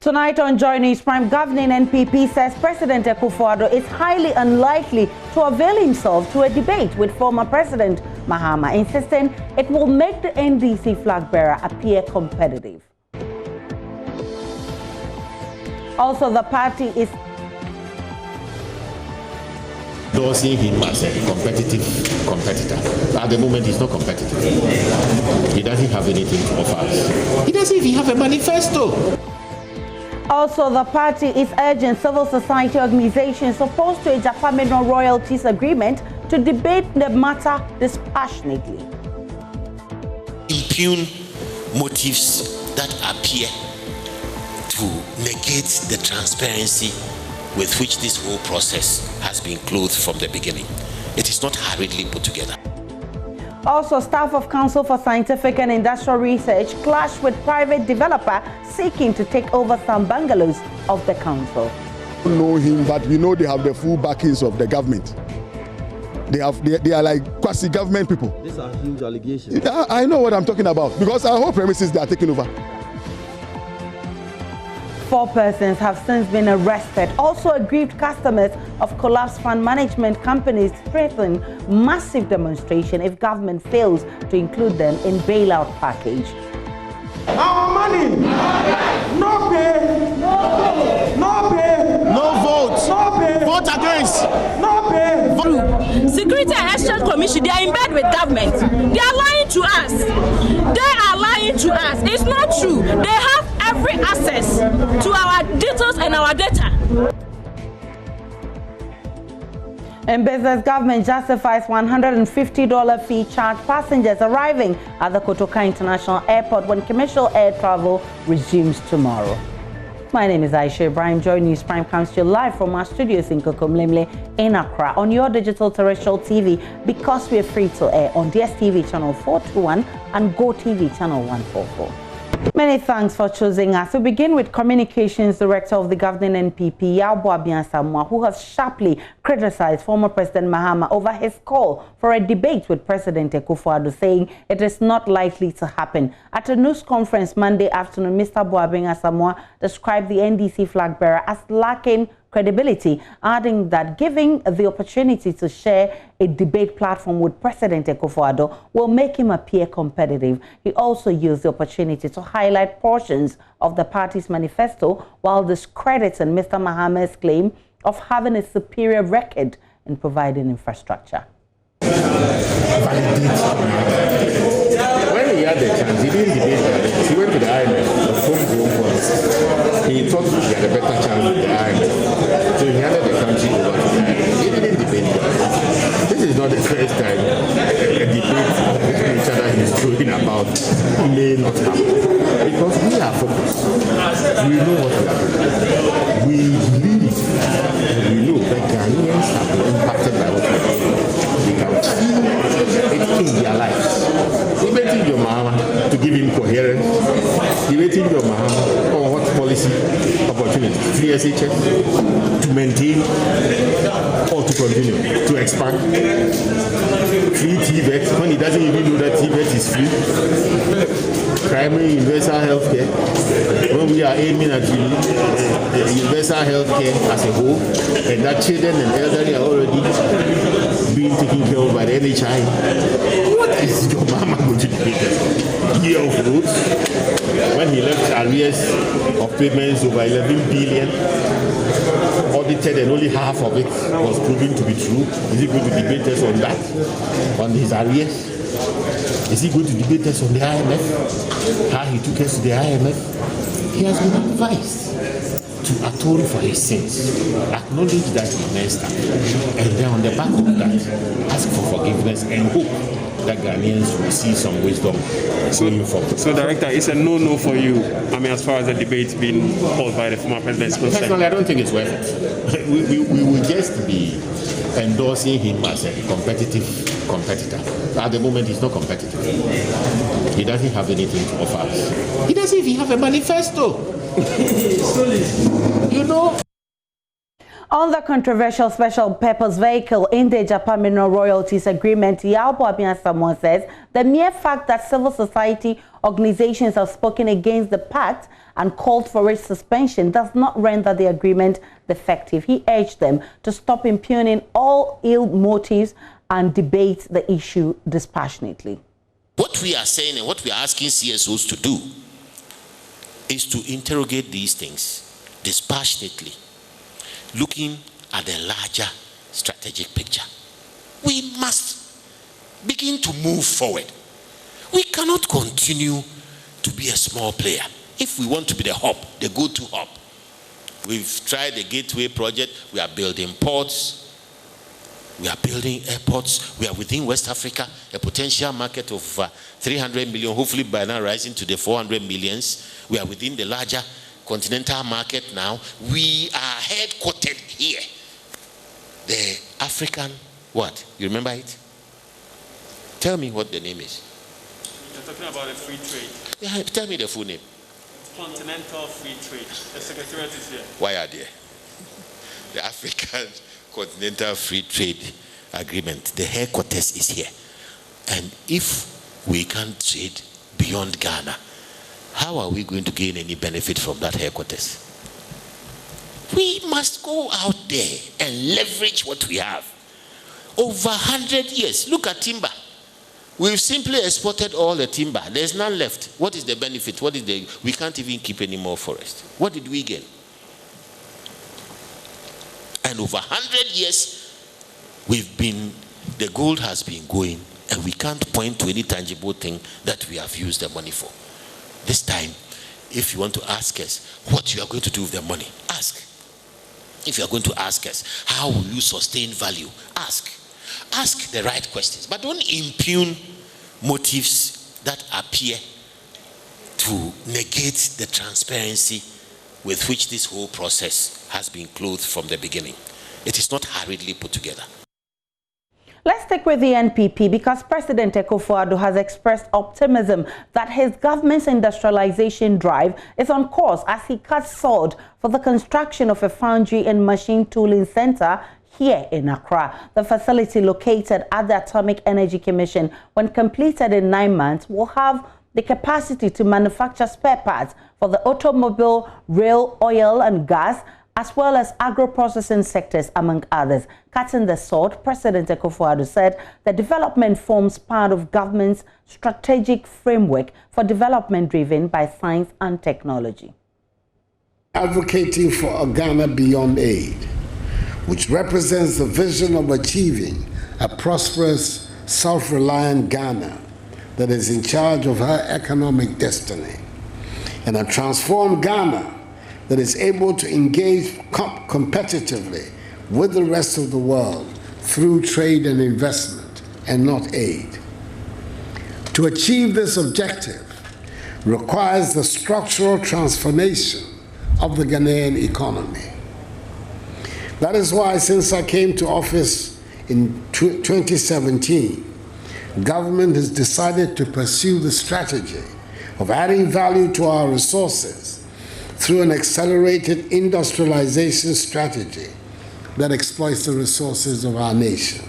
Tonight on Joy News Prime, governing NPP says President Akufo-Addo is highly unlikely to avail himself to a debate with former President Mahama, insisting it will make the NDC flag bearer appear competitive. Also, the party is endorsing him as a competitive competitor. At the moment, he's not competitive. He doesn't have anything to offer us. He doesn't even have a manifesto. Also, the party is urging civil society organizations opposed to Agyapa Royalties Agreement to debate the matter dispassionately. Impugn motives that appear to negate the transparency with which this whole process has been clothed from the beginning. It is not hurriedly put together. Also, staff of Council for Scientific and Industrial Research clashed with private developer seeking to take over some bungalows of the council. We don't know him, but we know they have the full backings of the government. They are like quasi-government people. These are huge allegations. I know what I'm talking about because our whole premises they are taking over. 4 persons have since been arrested. Also, aggrieved customers of collapsed fund management companies threaten massive demonstration if government fails to include them in bailout package. Our money, no pay, no pay, No vote. no pay, Vote against. no pay. Security and Exchange Commission, they are in bed with government. They are lying to us. They are lying to us. It's not true. They have every access to our details and our data. In business, government justifies $150 fee charge passengers arriving at the Kotoka International Airport when commercial air travel resumes tomorrow. My name is Aisha Ibrahim. Joy News Prime comes to you live from our studios in Kokomlemle in Accra on your digital terrestrial TV because we are free to air on DSTV channel 421 and GoTV channel 144. Many thanks for choosing us. We begin with Communications Director of the governing NPP, Agyapa Royalties, who has sharply criticized former President Mahama over his call for a debate with President Akufo-Addo, saying it is not likely to happen. At a news conference Monday afternoon, Mr. Agyapa described the NDC flag bearer as lacking credibility, adding that giving the opportunity to share a debate platform with President Akufo-Addo will make him appear competitive. He also used the opportunity to highlight portions of the party's manifesto while discrediting Mr. Mahama's claim of having a superior record in providing infrastructure. When he had the chance, he didn't debate. He went to the IMF, the homegrown policy. He thought he had a better chance with the IMF. So he handed the country over to the IMF. He didn't debate. This is not the first time a debate between each other is talking about may not happen. Because we are focused. We know what we are doing. We believe and we know that Ghanaians have been impacted by what we are doing. They can feel it in their lives. He waiting your Mahama to give him coherence. He waiting your Mahama on what policy opportunities, free SHS, to maintain or to continue, to expand. Free TVET, when he doesn't even know that TVET is free. Primary universal health care, when we are aiming at universal health care as a whole, and that children and elderly are already being taken care of by the NHI. What is your mama going to do? Year of roads, when he left arrears of payments over 11 billion, audited and only half of it was proven to be true. Is he going to debate us on that? On his arrears? Is he going to debate us on the IMF? How he took us to the IMF? He has been advised to atone for his sins, acknowledge that he messed up, and then on the back of that, ask for forgiveness and hope that Ghanaians will see some wisdom going forward. So, Director, it's a no-no for you, I mean, as far as the debate being held by the former president is concerned? Personally, I don't think it's worth it. We will just be endorsing him as a competitive competitor. At the moment, he's not competitive. He doesn't have anything to offer us. He doesn't even have a manifesto. You know? On the controversial special purpose vehicle in the Agyapa Royalties Agreement, Agyapa says the mere fact that civil society organizations have spoken against the pact and called for its suspension does not render the agreement defective. He urged them to stop impugning all ill motives and debate the issue dispassionately. What we are saying and what we are asking CSOs to do is to interrogate these things dispassionately, looking at the larger strategic picture. We must begin to move forward. We cannot continue to be a small player. If we want to be the hub, the go-to hub. We've tried the Gateway project. We are building ports. We are building airports. We are within West Africa, a potential market of 300 million, hopefully by now rising to the 400 millions. We are within the larger continental market now. We are headquartered here. The African, what? You remember it? Tell me what the name is. You're talking about a free trade. Yeah, tell me the full name. Continental Free Trade. The Secretariat is here. Why are they? The African Continental Free Trade Agreement. The headquarters is here. And if we can't trade beyond Ghana, how are we going to gain any benefit from that headquarters? We must go out there and leverage what we have. Over 100 years. Look at timber. We've simply exported all the timber. There's none left. What is the benefit? We can't even keep any more forest. What did we gain? And over 100 years, the gold has been going, and we can't point to any tangible thing that we have used the money for. This time, if you want to ask us what you are going to do with the money, ask. If you are going to ask us, how will you sustain value? Ask. Ask the right questions, but don't impugn motives that appear to negate the transparency with which this whole process has been clothed from the beginning. It is not hurriedly put together. Let's stick with the NPP because President Akufo-Addo has expressed optimism that his government's industrialization drive is on course as he cuts sod for the construction of a foundry and machine tooling center here in Accra. The facility located at the Atomic Energy Commission, when completed in 9 months, will have the capacity to manufacture spare parts for the automobile, rail, oil and gas, as well as agro-processing sectors, among others. Cutting the sod, President Akufo-Addo said the development forms part of government's strategic framework for development driven by science and technology. Advocating for a Ghana beyond aid, which represents the vision of achieving a prosperous, self-reliant Ghana that is in charge of her economic destiny, and a transformed Ghana that is able to engage competitively with the rest of the world through trade and investment and not aid. To achieve this objective requires the structural transformation of the Ghanaian economy. That is why, since I came to office in 2017, government has decided to pursue the strategy of adding value to our resources through an accelerated industrialization strategy that exploits the resources of our nation.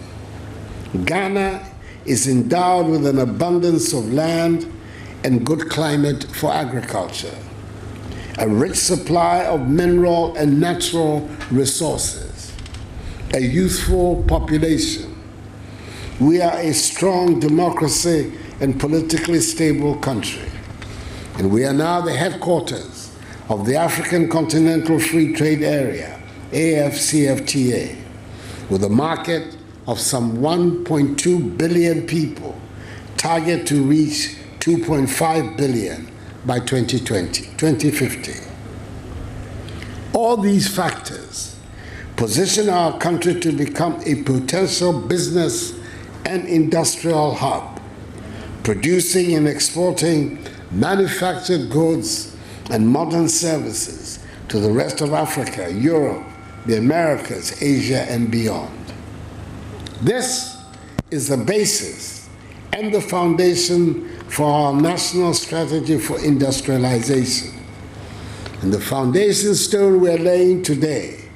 Ghana is endowed with an abundance of land and good climate for agriculture, a rich supply of mineral and natural resources, a youthful population. We are a strong democracy and politically stable country, and we are now the headquarters of the African Continental Free Trade Area, AFCFTA, with a market of some 1.2 billion people, target to reach 2.5 billion by 2050. All these factors position our country to become a potential business and industrial hub, producing and exporting manufactured goods and modern services to the rest of Africa, Europe, the Americas, Asia, and beyond. This is the basis and the foundation for our national strategy for industrialization. And the foundation stone we're laying today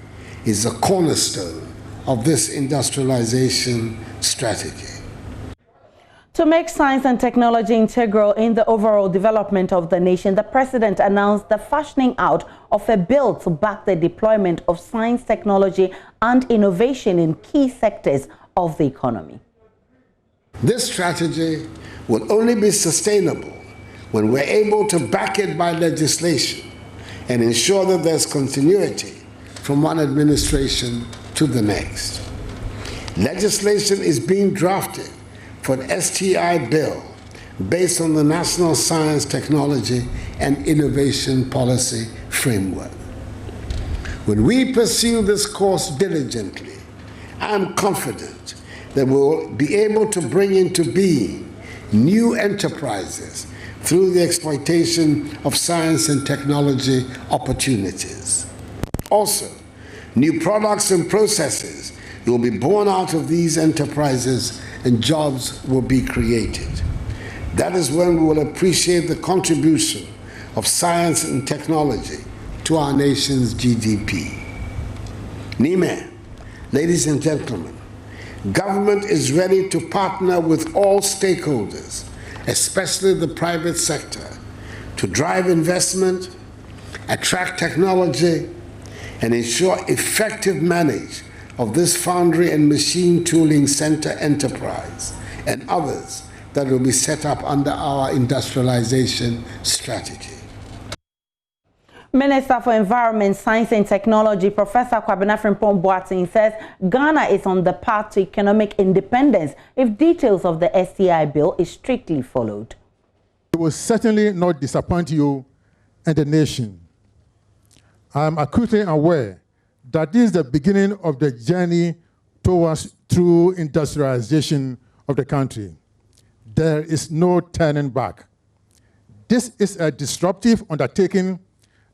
is a cornerstone of this industrialization strategy. To make science and technology integral in the overall development of the nation, the president announced the fashioning out of a bill to back the deployment of science, technology, and innovation in key sectors of the economy. This strategy will only be sustainable when we're able to back it by legislation and ensure that there's continuity from one administration to the next. Legislation is being drafted for an STI bill based on the National Science, Technology, and Innovation Policy Framework. When we pursue this course diligently, I'm confident that we'll be able to bring into being new enterprises through the exploitation of science and technology opportunities. Also, new products and processes will be born out of these enterprises and jobs will be created. That is when we will appreciate the contribution of science and technology to our nation's GDP. Nime, ladies and gentlemen, government is ready to partner with all stakeholders, especially the private sector, to drive investment, attract technology, and ensure effective management of this foundry and machine tooling center enterprise and others that will be set up under our industrialization strategy. Minister for Environment, Science and Technology, Professor Kwabena Frimpong Boateng, says Ghana is on the path to economic independence if details of the STI bill is strictly followed. It will certainly not disappoint you and the nation. I am acutely aware that this is the beginning of the journey towards true industrialization of the country. There is no turning back. This is a disruptive undertaking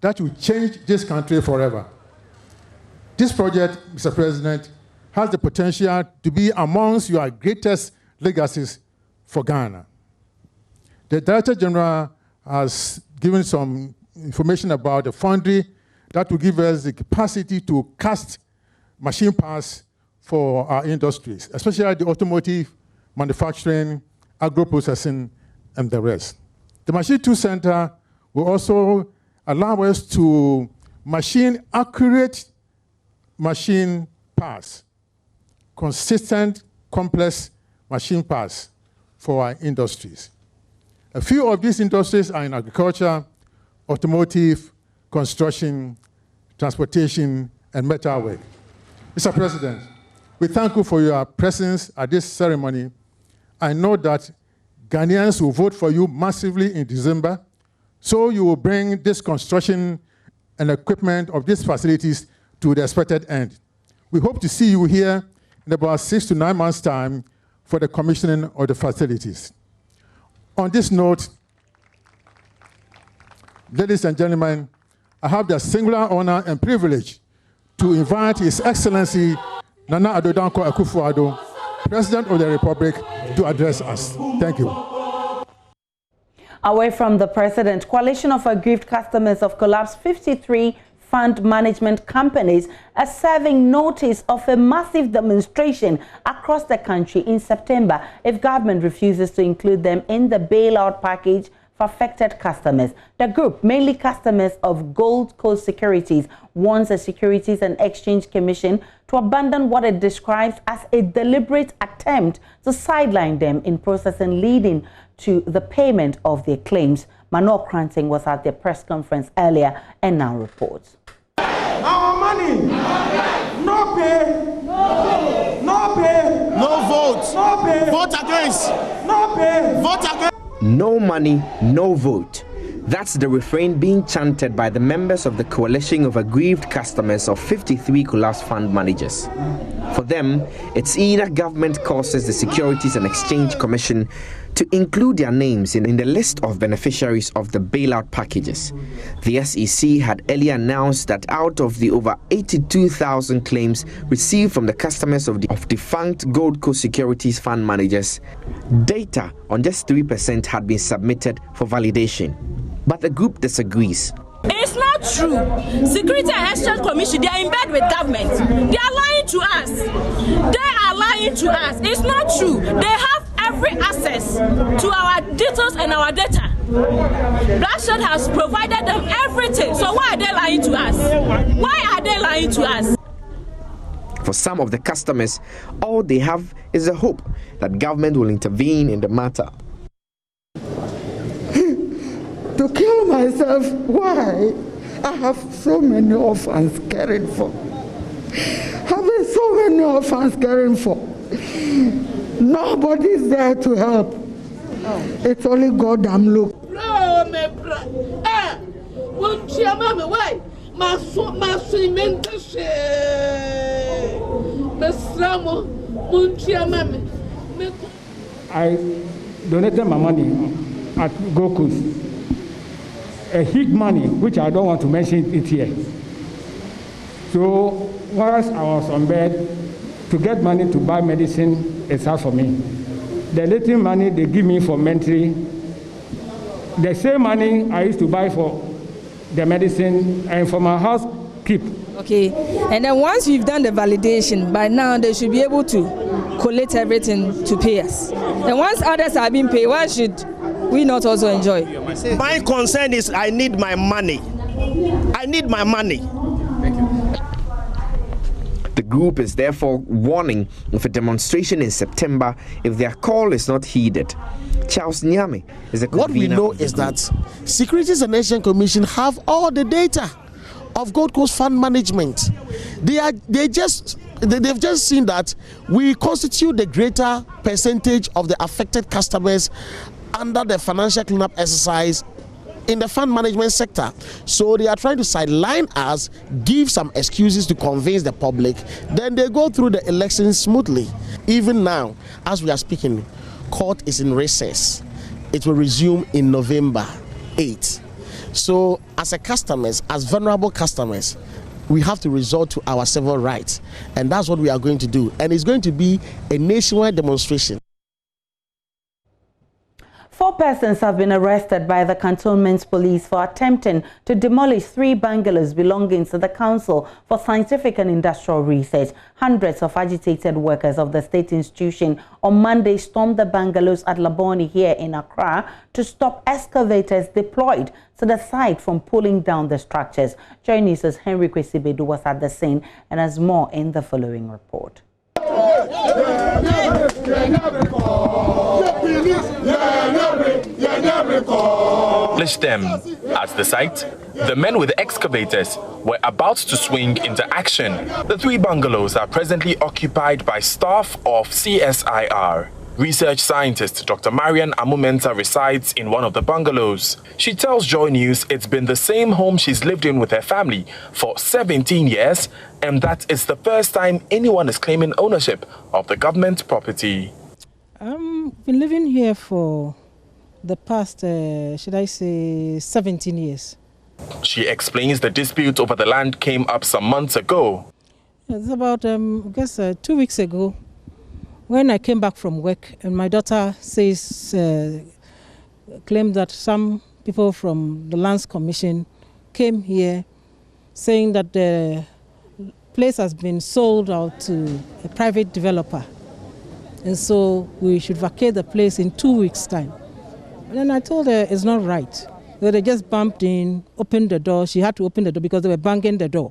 that will change this country forever. This project, Mr. President, has the potential to be amongst your greatest legacies for Ghana. The Director General has given some information about the foundry that will give us the capacity to cast machine parts for our industries, especially the automotive, manufacturing, agro-processing, and the rest. The Machine Tool Center will also allow us to machine accurate machine parts, consistent, complex machine parts for our industries. A few of these industries are in agriculture, automotive, construction, transportation, and metalwork. Mr. President, we thank you for your presence at this ceremony. I know that Ghanaians will vote for you massively in December, so you will bring this construction and equipment of these facilities to the expected end. We hope to see you here in about 6 to 9 months' time for the commissioning of the facilities. On this note, ladies and gentlemen, I have the singular honor and privilege to invite His Excellency Nana Addo Dankwa Akufo-Addo, President of the Republic, to address us. Thank you. Away from the President, Coalition of Aggrieved Customers of collapsed 53 fund management companies are serving notice of a massive demonstration across the country in September if government refuses to include them in the bailout package for affected customers. The group, mainly customers of Gold Coast Securities, wants the Securities and Exchange Commission to abandon what it describes as a deliberate attempt to sideline them in processing leading to the payment of their claims. Manor Cranting was at their press conference earlier and now reports. Our money, no pay, no pay, no vote, no pay, vote against, no pay, vote against. No money, no vote. That's the refrain being chanted by the members of the Coalition of Aggrieved Customers of 53 collapsed fund managers. For them, it's either government causes the Securities and Exchange Commission to include their names in the list of beneficiaries of the bailout packages. The SEC had earlier announced that out of the over 82,000 claims received from the customers of defunct Gold Coast Securities fund managers, data on just 3% had been submitted for validation. But the group disagrees. It's not not true. Security and Exchange Commission, they are in bed with government. They are lying to us. They are lying to us. It's not true. They have every access to our details and our data. Blackshot has provided them everything. So why are they lying to us? Why are they lying to us? For some of the customers, all they have is a hope that government will intervene in the matter. To kill myself, why? I have so many orphans caring for. Having so many orphans caring for. Nobody's there to help. It's only God I'm looking. I donated my money at Goku's. A huge money, which I don't want to mention it here. So whilst I was on bed, to get money to buy medicine is hard for me. The little money they give me for mentally, the same money I used to buy for the medicine and for my house keep. Okay, and then once we've done the validation, by now they should be able to collect everything to pay us. And once others are being paid, why should we not also enjoy? My concern is I need my money. I need my money. Thank you. The group is therefore warning of a demonstration in September if their call is not heeded. Charles Nyame is a convener. What we know is that Securities and Exchange Commission have all the data of Gold Coast Fund Management. They've just seen that we constitute the greater percentage of the affected customers under the financial cleanup exercise in the fund management sector. So they are trying to sideline us, give some excuses to convince the public, then they go through the elections smoothly. Even now, as we are speaking, court is in recess. It will resume in November 8th. So as customers, as vulnerable customers, we have to resort to our civil rights. And that's what we are going to do. And it's going to be a nationwide demonstration. 4 persons have been arrested by the cantonment police for attempting to demolish 3 bungalows belonging to the Council for Scientific and Industrial Research. Hundreds of agitated workers of the state institution on Monday stormed the bungalows at Labone here in Accra to stop excavators deployed to the site from pulling down the structures. Joining us, Henry Kwesibedu was at the scene and has more in the following report. Them at the site, the men with excavators were about to swing into action. The 3 bungalows are presently occupied by staff of CSIR. Research scientist Dr. Marian Amumenta resides in one of the bungalows. She tells Joy News it's been the same home she's lived in with her family for 17 years and that it's the first time anyone is claiming ownership of the government property. I've been living here for the past, should I say, 17 years. She explains the dispute over the land came up some months ago. It's about, I guess, 2 weeks ago, when I came back from work, and my daughter claimed that some people from the Lands Commission came here saying that the place has been sold out to a private developer. And so we should vacate the place in 2 weeks' time. And then I told her it's not right. So they just bumped in, opened the door. She had to open the door because they were banging the door.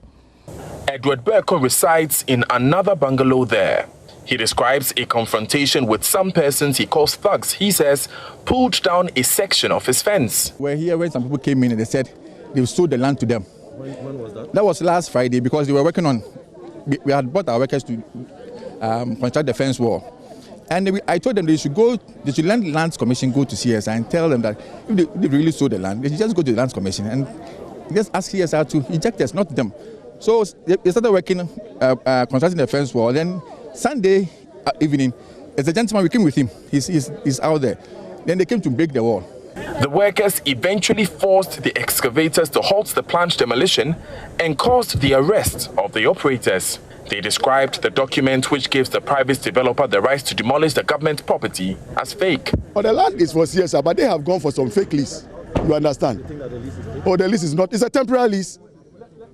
Edward Berko resides in another bungalow there. He describes a confrontation with some persons he calls thugs. He says pulled down a section of his fence. We're here when some people came in and they said they sold the land to them. When was that? That was last Friday because they were working on, we had brought our workers to construct the fence wall. And I told them they should let the Lands Commission go to CSIR and tell them that if they really sold the land, they should just go to the Lands Commission and just ask CSIR to eject us, not them. So they started working, constructing the fence wall. Then Sunday evening, as a gentleman, we came with him. He's out there. Then they came to break the wall. The workers eventually forced the excavators to halt the planned demolition and caused the arrest of the operators. They described the document which gives the private developer the right to demolish the government property as fake. But the land is for CSIR, but they have gone for some fake lease. You understand? Oh, the lease is not. It's a temporary lease.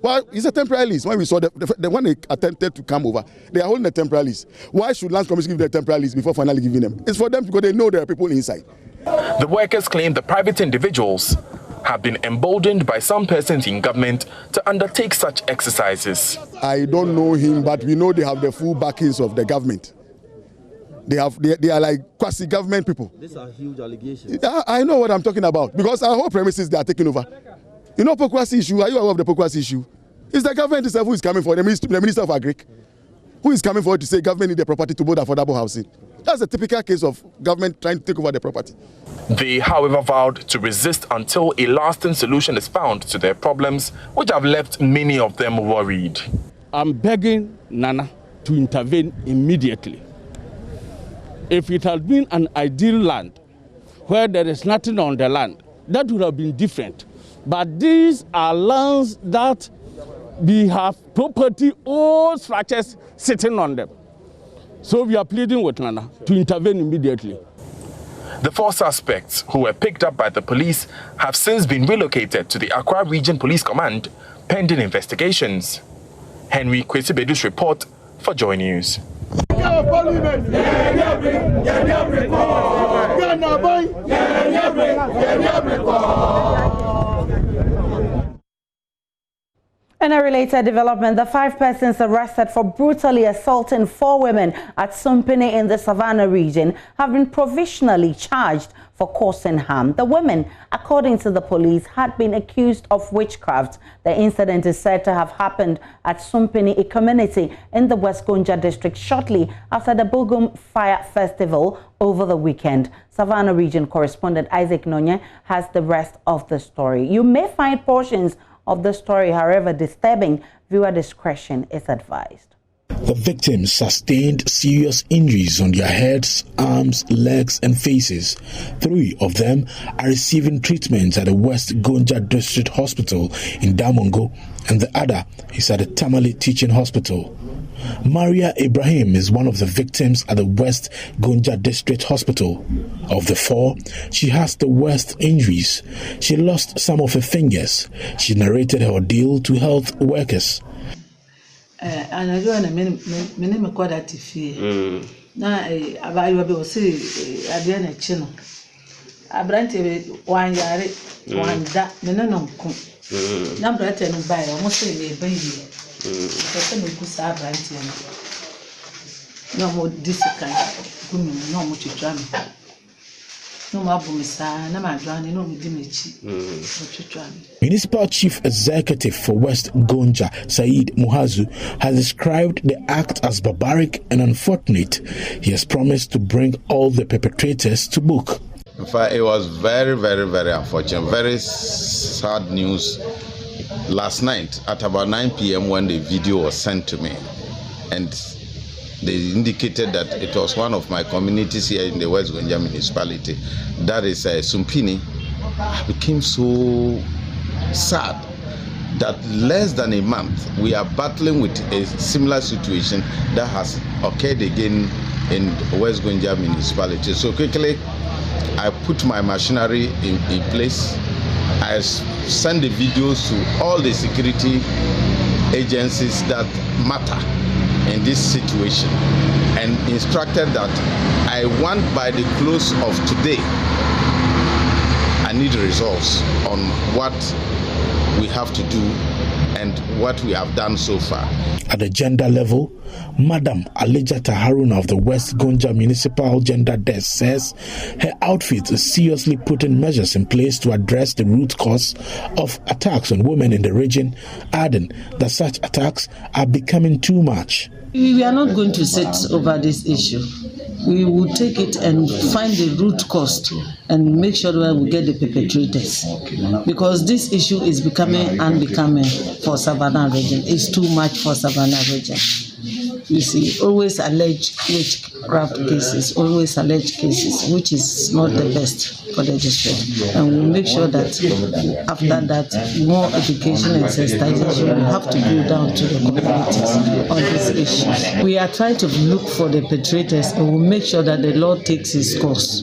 Well, it's a temporary lease. When we saw when they attempted to come over, they are holding a temporary lease. Why should Lands Commission give them a temporary lease before finally giving them? It's for them because they know there are people inside. The workers claim the private individuals have been emboldened by some persons in government to undertake such exercises. I don't know him, but we know they have the full backings of the government. They are like quasi-government people. These are huge allegations. I know what I'm talking about because our whole premises they are taking over. You know Pokwasi issue? Are you aware of the Pokwasi issue? It's the government itself who is coming for the Minister of Agric, who is coming forward to say government need the property to build affordable housing. That's a typical case of government trying to take over the property. They, however, vowed to resist until a lasting solution is found to their problems, which have left many of them worried. I'm begging Nana to intervene immediately. If it had been an ideal land where there is nothing on the land, that would have been different. But these are lands that we have property, old structures sitting on them. So we are pleading with Nana to intervene immediately. The 4 suspects who were picked up by the police have since been relocated to the Accra Region Police Command pending investigations. Henry Kwesibedu's report for Joy News. In a related development, the 5 persons arrested for brutally assaulting 4 women at Sumpini in the Savannah region have been provisionally charged for causing harm. The women, according to the police, had been accused of witchcraft. The incident is said to have happened at Sumpini, a community in the West Gonja district, shortly after the Bugum Fire Festival over the weekend. Savannah region correspondent Isaac Nonye has the rest of the story. You may find portions of the story, however disturbing, viewer discretion is advised. The victims sustained serious injuries on their heads, arms, legs, and faces. 3 of them are receiving treatment at the West Gonja District Hospital in Damongo, and the other is at the Tamale Teaching Hospital. Maria Ibrahim is one of the victims at the West Gonja District Hospital. Of the 4, she has the worst injuries. She lost some of her fingers. She narrated her ordeal to health workers. And I don't know, quite at TV. Now, I will say, I didn't a channel. I brand 1 year, 1 that, Menonum. Number 10 by almost a baby. No more difficult. No more to drown. No more bumisa, no more drowning, no more dimichi. Municipal Chief Executive for West Gonja, Said Muhazu, has described the act as barbaric and unfortunate. He has promised to bring all the perpetrators to book. In fact, it was very, very, very unfortunate, very sad news. Last night at about 9 p.m. when the video was sent to me, and they indicated that it was one of my communities here in the West Gonja municipality, that is Sumpini, I became so sad that less than a month we are battling with a similar situation that has occurred again in West Gonja municipality. So quickly I put my machinery in place. I send the videos to all the security agencies that matter in this situation and instructed that I want by the close of today, I need results on what we have to do and what we have done so far. At the gender level, Madam Alijata Haruna of the West Gonja Municipal Gender Desk says her outfit is seriously putting measures in place to address the root cause of attacks on women in the region, adding that such attacks are becoming too much. We are not going to sit over this issue. We will take it and find the root cause and make sure that we get the perpetrators. Because this issue is becoming unbecoming for Savannah region. It's too much for Savannah region. You see, always alleged witchcraft cases, always alleged cases, which is not the best for the district. And we'll make sure that after that, more education and sensitization will have to go down to the communities on this issue. We are trying to look for the perpetrators and we'll make sure that the law takes its course.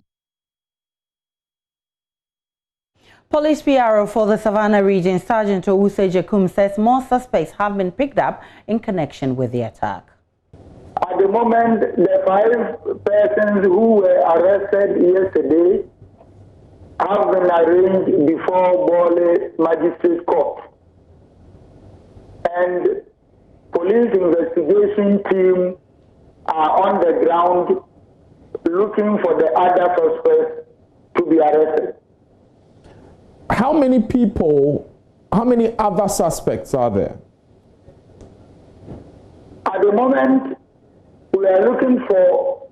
Police PRO for the Savannah region, Sergeant Owuse Jekum, says more suspects have been picked up in connection with the attack. At the moment, the 5 persons who were arrested yesterday have been arraigned before Bole Magistrate Court. And police investigation team are on the ground looking for the other suspects to be arrested. How many people, how many other suspects are there? At the moment, we are looking for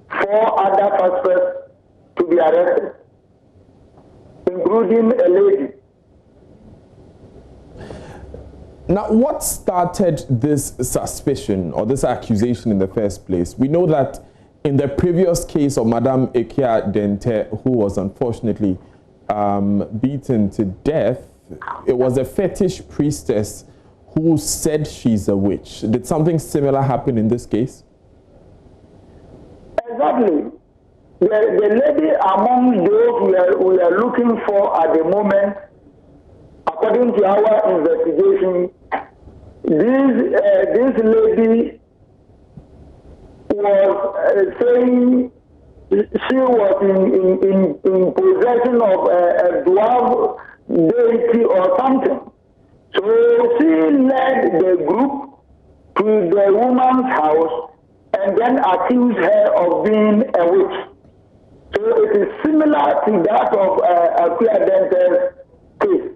4 other suspects to be arrested, including a lady. Now, what started this suspicion or this accusation in the first place? We know that in the previous case of Madame Ekia Dente, who was unfortunately beaten to death, it was a fetish priestess who said she's a witch. Did something similar happen in this case? Exactly. The lady among those we are looking for at the moment, according to our investigation, this lady was saying she was in possession of a dwarf deity or something. So she led the group to the woman's house and then accused her of being a witch. So it is similar to that of Ekia Dente's case.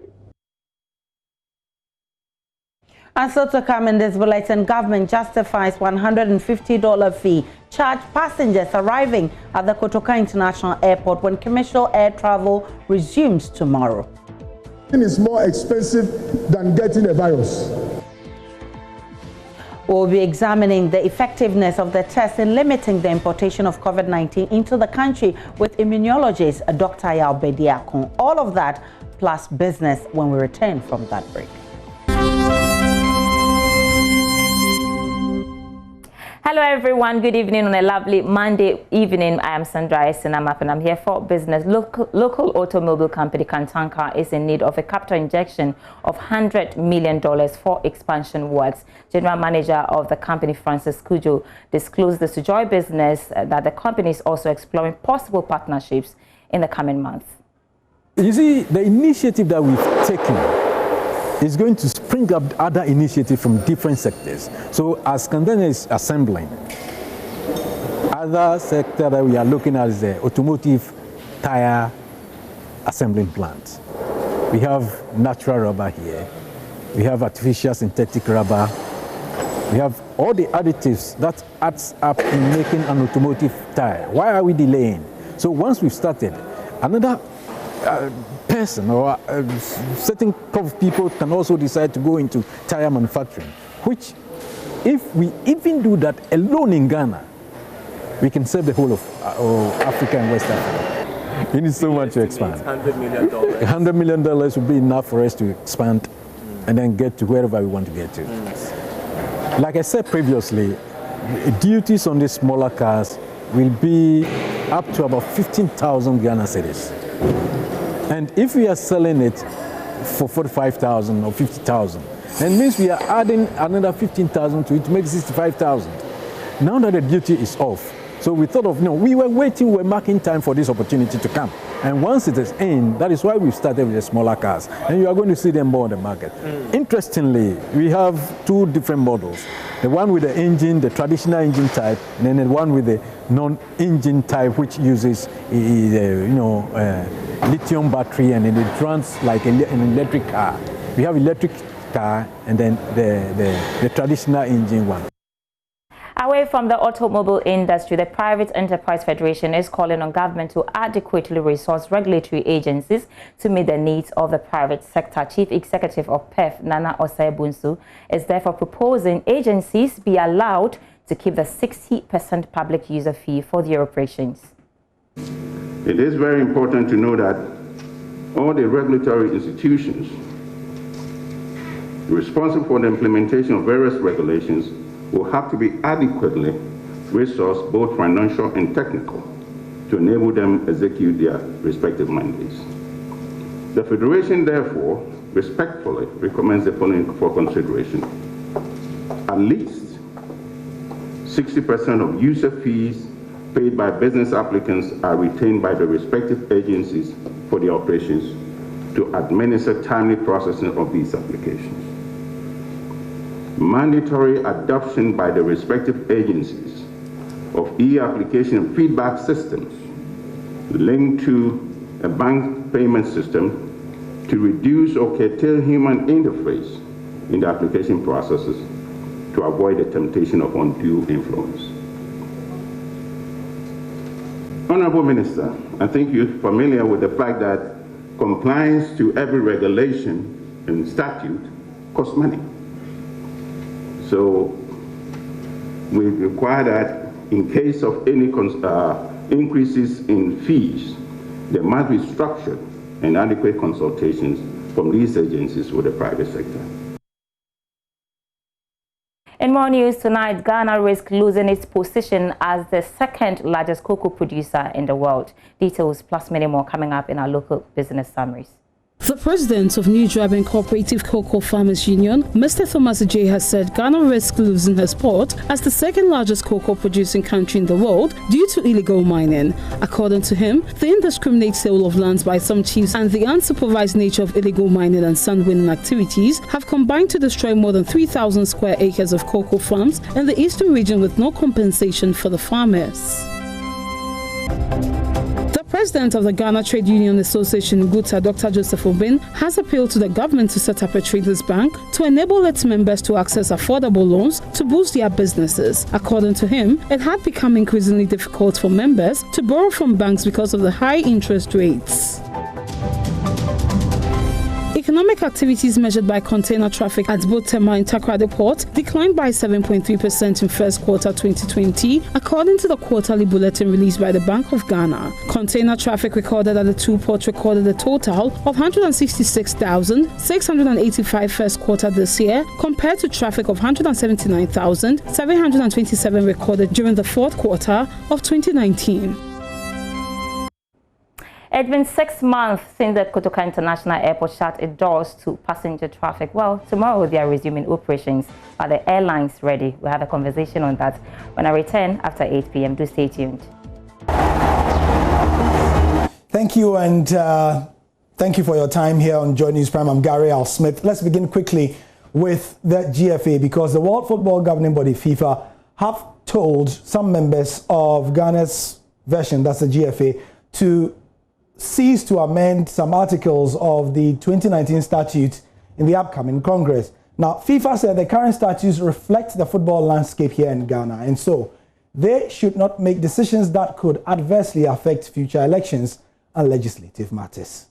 And so to come in this bulletin, government justifies $150 fee charged passengers arriving at the Kotoka International Airport when commercial air travel resumes tomorrow. It is more expensive than getting a virus. We'll be examining the effectiveness of the test in limiting the importation of COVID-19 into the country with immunologist Dr. Yalbediakon. All of that plus business when we return from that break. Hello everyone, good evening on a lovely Monday evening. I am Sandra Esinamap and I'm here for business. Local automobile company Kantanka is in need of a capital injection of $100 million for expansion works. General Manager of the company, Francis Kujo, disclosed this to Joy Business that the company is also exploring possible partnerships in the coming months. You see, the initiative that we've taken is going to spring up other initiatives from different sectors. So as Kandana is assembling, other sector that we are looking at is the automotive tire assembling plant. We have natural rubber here. We have artificial synthetic rubber. We have all the additives that adds up in making an automotive tire. Why are we delaying? So once we've started, another person or a certain group of people can also decide to go into tire manufacturing, which if we even do that alone in Ghana, we can serve the whole of Africa and West Africa. We need so much to expand. $100 million. $100 million would be enough for us to expand and then get to wherever we want to get to. Like I said previously, duties on these smaller cars will be up to about 15,000 Ghana cedis. And if we are selling it for 45,000 or 50,000, that means we are adding another 15,000 to it to make 65,000. Now that the duty is off, so we thought of, we were waiting, we were marking time for this opportunity to come. And once it is in, that is why we started with the smaller cars. And you are going to see them more on the market. Interestingly, we have 2 different models. The one with the engine, the traditional engine type, and then the one with the non-engine type, which uses, lithium battery, and then it runs like an electric car. We have electric car, and then the traditional engine one. Away from the automobile industry, the Private Enterprise Federation is calling on government to adequately resource regulatory agencies to meet the needs of the private sector. Chief Executive of PEF, Nana Osei-Bunsu, is therefore proposing agencies be allowed to keep the 60% public user fee for their operations. It is very important to know that all the regulatory institutions responsible for the implementation of various regulations will have to be adequately resourced, both financial and technical, to enable them execute their respective mandates. The Federation, therefore, respectfully recommends the following for consideration. At least 60% of user fees paid by business applicants are retained by the respective agencies for their operations to administer timely processing of these applications. Mandatory adoption by the respective agencies of e-application feedback systems linked to a bank payment system to reduce or curtail human interface in the application processes to avoid the temptation of undue influence. Honorable Minister, I think you're familiar with the fact that compliance to every regulation and statute costs money. So we require that in case of any increases in fees, there must be structured and adequate consultations from these agencies with the private sector. In more news tonight, Ghana risks losing its position as the second largest cocoa producer in the world. Details plus many more coming up in our local business summaries. The president of New Drabin Cooperative Cocoa Farmers Union, Mr. Thomas J, has said Ghana risks losing her spot as the second largest cocoa producing country in the world due to illegal mining. According to him, the indiscriminate sale of lands by some chiefs and the unsupervised nature of illegal mining and sand winning activities have combined to destroy more than 3,000 square acres of cocoa farms in the eastern region with no compensation for the farmers. The president of the Ghana Trade Union Association, Guta, Dr. Joseph Obin, has appealed to the government to set up a traders bank to enable its members to access affordable loans to boost their businesses. According to him, it had become increasingly difficult for members to borrow from banks because of the high interest rates. Economic activities measured by container traffic at both Tema and Takoradi Port declined by 7.3% in first quarter 2020, according to the quarterly bulletin released by the Bank of Ghana. Container traffic recorded at the two ports recorded a total of 166,685 first quarter this year, compared to traffic of 179,727 recorded during the fourth quarter of 2019. It's been 6 months since the Kotoka International Airport shut its doors to passenger traffic. Well, tomorrow they are resuming operations. Are the airlines ready? We'll have a conversation on that when I return after 8 p.m. Do stay tuned. Thank you, and thank you for your time here on Joy News Prime. I'm Gary Al Smith. Let's begin quickly with the GFA, because the World Football Governing Body, FIFA, have told some members of Ghana's version, that's the GFA, to cease to amend some articles of the 2019 statute in the upcoming Congress. Now, FIFA said the current statutes reflect the football landscape here in Ghana, and so they should not make decisions that could adversely affect future elections and legislative matters.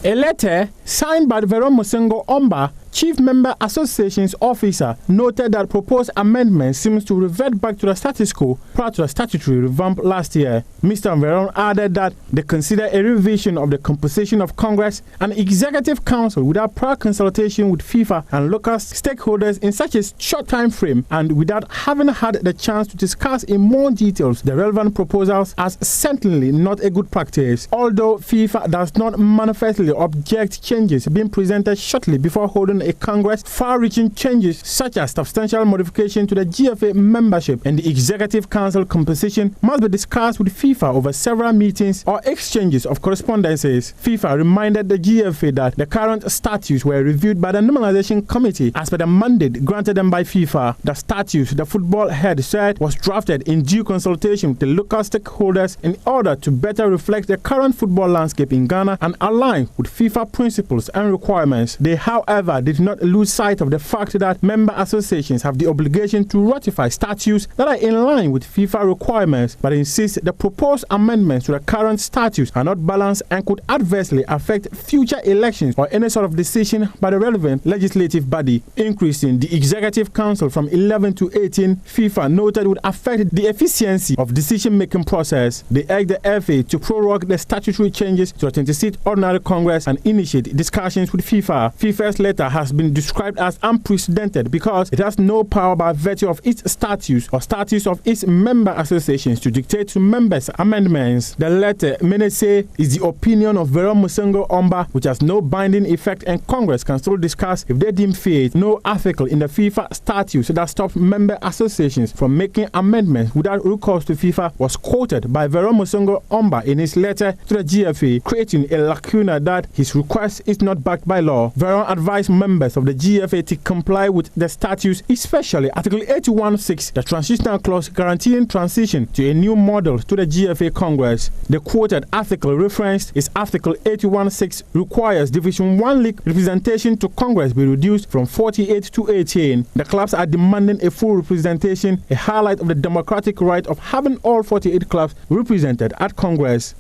A letter signed by Veron Mosengo Omba, Chief Member Association's officer, noted that proposed amendment seems to revert back to the status quo prior to the statutory revamp last year. Mr. Veron added that they consider a revision of the composition of Congress and Executive Council without prior consultation with FIFA and local stakeholders in such a short time frame and without having had the chance to discuss in more details the relevant proposals as certainly not a good practice. Although FIFA does not manifestly object changes being presented shortly before holding a Congress, far-reaching changes such as substantial modification to the GFA membership and the Executive Council composition must be discussed with FIFA over several meetings or exchanges of correspondences. FIFA reminded the GFA that the current statutes were reviewed by the Normalization Committee as per the mandate granted them by FIFA. The statute, the football head said, was drafted in due consultation with the local stakeholders in order to better reflect the current football landscape in Ghana and align with FIFA principles and requirements. They, however, did not lose sight of the fact that member associations have the obligation to ratify statutes that are in line with FIFA requirements, but insist the proposed amendments to the current statutes are not balanced and could adversely affect future elections or any sort of decision by the relevant legislative body. Increasing the Executive Council from 11 to 18, FIFA noted would affect the efficiency of decision-making process. They urged the FA to prorogue the statutory changes to the 26th Ordinary Congress and initiate discussions with FIFA. FIFA's letter has has been described as unprecedented because it has no power by virtue of its statutes or statutes of its member associations to dictate to members amendments. The letter, many say, is the opinion of Vero Musengo Omba, which has no binding effect, and Congress can still discuss if they deem fit. No article in the FIFA statutes that stops member associations from making amendments without recourse to FIFA was quoted by Vero Musengo Omba in his letter to the GFA, creating a lacuna that his request is not backed by law. Vero advised members of the GFA to comply with the statutes, especially Article 81.6, the transitional clause guaranteeing transition to a new model to the GFA Congress. The quoted article referenced is Article 81.6 requires Division 1 League representation to Congress be reduced from 48 to 18. The clubs are demanding a full representation, a highlight of the democratic right of having all 48 clubs represented at Congress.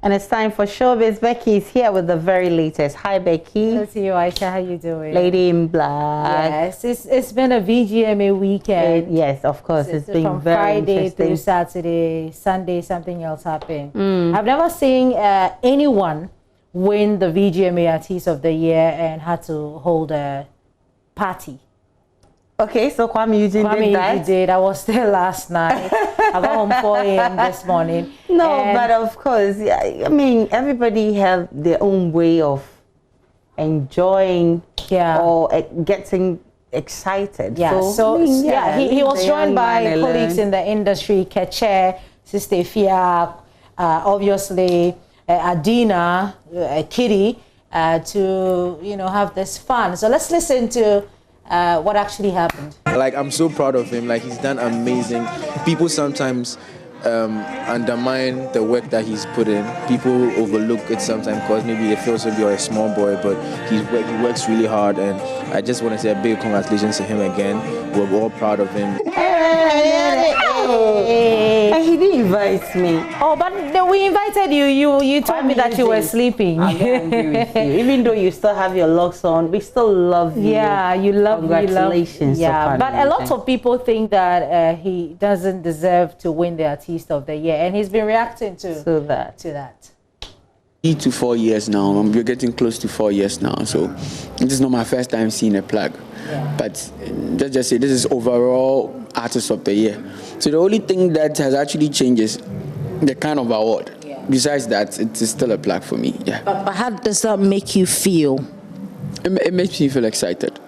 And it's time for Showbiz. Becky is here with the very latest. Hi, Becky. Hello to you, Aisha. How you doing? Lady in Black. Yes, it's been a VGMA weekend. Yes, of course. It's been from very Friday interesting. through Saturday, Sunday, something else happened. I've never seen anyone win the VGMA Artist of the Year and had to hold a party. Okay, so Kwame Eugene did. I was there last night. I got home 4 a.m. this morning. No, but of course, I mean, everybody have their own way of enjoying or getting excited. Yeah, he was joined by colleagues in the industry, Keche, Sister Fia, obviously Adina, Kitty, to have this fun. So let's listen to what actually happened. Like, I'm so proud of him. Like, he's done amazing. People sometimes undermine the work that he's put in. People overlook it sometimes because maybe they feel so you're a small boy, but he works really hard, and I just want to say a big congratulations to him again. We're all proud of him. And he didn't invite me. Oh, but we invited you. You told me that you were sleeping. I agree with you. Even though you still have your locks on, we still love you. Yeah, you love. Congratulations. Yeah, but a lot of people think that he doesn't deserve to win the Artist of the Year, and he's been reacting to that. 3 to 4 years now. We're getting close to 4 years now, so this is not my first time seeing a plaque. Yeah. But let's just say this is overall Artist of the Year. So the only thing that has actually changed is the kind of award. Yeah. Besides that, it is still a plaque for me. Yeah. But how does that make you feel? It makes me feel excited,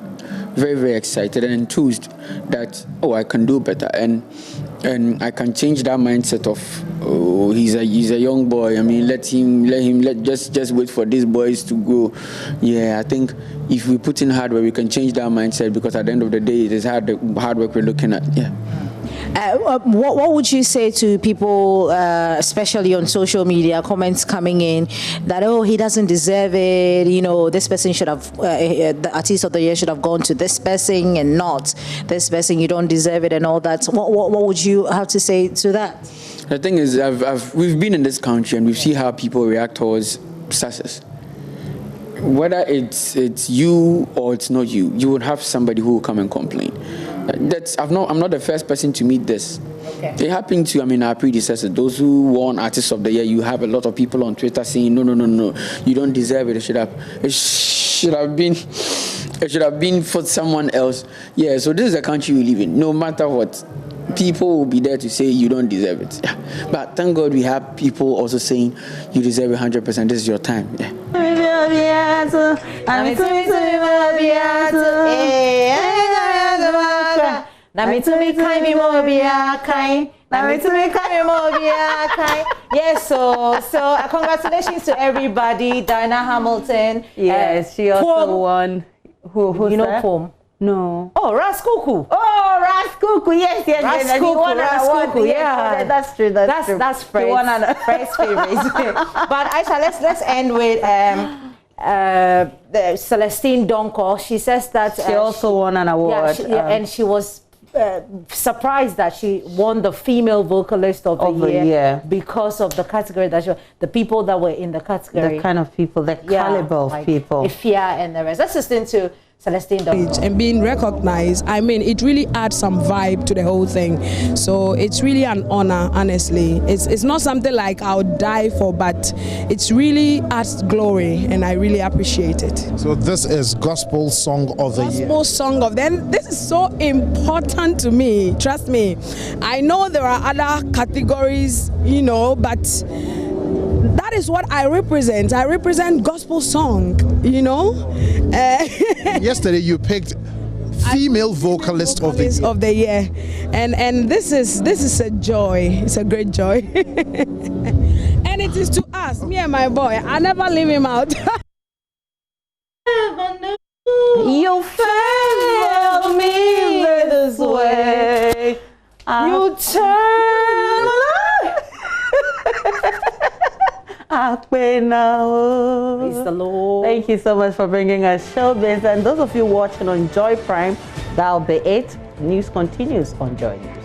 very, very excited and enthused that I can do better, and I can change that mindset of he's a young boy. I mean, let just wait for these boys to grow. Yeah, I think if we put in hard work, we can change that mindset, because at the end of the day, it is hard work we're looking at. Yeah. What would you say to people, especially on social media, comments coming in that, he doesn't deserve it, this person should have, the Artist of the Year should have gone to this person and not this person, you don't deserve it and all that. What would you have to say to that? The thing is, we've been in this country and we see how people react towards success. Whether it's you or it's not you, you would have somebody who will come and complain. I'm not the first person to meet this. Okay. It happened to our predecessors, those who won Artists of the Year. You have a lot of people on Twitter saying, no, you don't deserve it. It should have been for someone else. Yeah, so this is the country we live in. No matter what, people will be there to say you don't deserve it. Yeah. But thank God we have people also saying you deserve it 100%. This is your time. Yeah. Yes, so congratulations to everybody. Diana Hamilton. Yes, she also won. Who's that? Pom? No. Oh, Raskuku. Yes. Raskuku. Yeah, that's true. That's Fred's favorite. But Aisha, let's end with Celestine Donko. She says that she also won an award. And she was surprised that she won the female vocalist of the year because of the category that the people that were in the category. The kind of people, the caliber of people. Ifia and the rest. Let's listen to and being recognized, I mean, it really adds some vibe to the whole thing. So it's really an honor, honestly. It's not something like I'll die for, but it's really adds glory, and I really appreciate it. So this is Gospel Song of the Year. Gospel Song of Then this is so important to me. Trust me. I know there are other categories, you know, but that is what I represent. I represent gospel song, you know. Yesterday you picked female vocalist of the year. And this is a joy. It's a great joy. And it is to us, me and my boy. I never leave him out. You failed me this way. You turn. Praise the Lord. Thank you so much for bringing us showbiz. And those of you watching on Joy Prime, that'll be it. News continues on Joy News.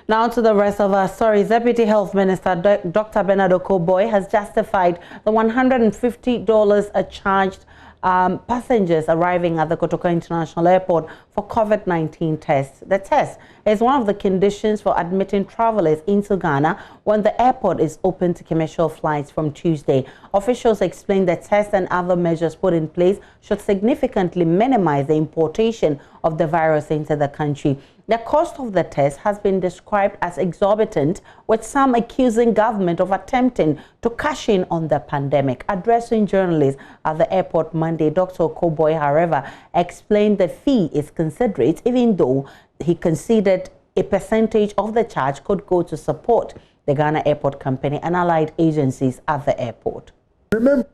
Now to the rest of our stories. Deputy Health Minister Dr. Bernard Okoboy has justified the $150 charged passengers arriving at the Kotoka International Airport for COVID-19 tests. The test is one of the conditions for admitting travelers into Ghana when the airport is open to commercial flights from Tuesday. Officials explained the test and other measures put in place should significantly minimize the importation of the virus into the country. The cost of the test has been described as exorbitant, with some accusing government of attempting to cash in on the pandemic. Addressing journalists at the airport Monday, Dr. Okoboy, however, explained the fee is considerate, even though he conceded a percentage of the charge could go to support the Ghana Airport Company and allied agencies at the airport. Remember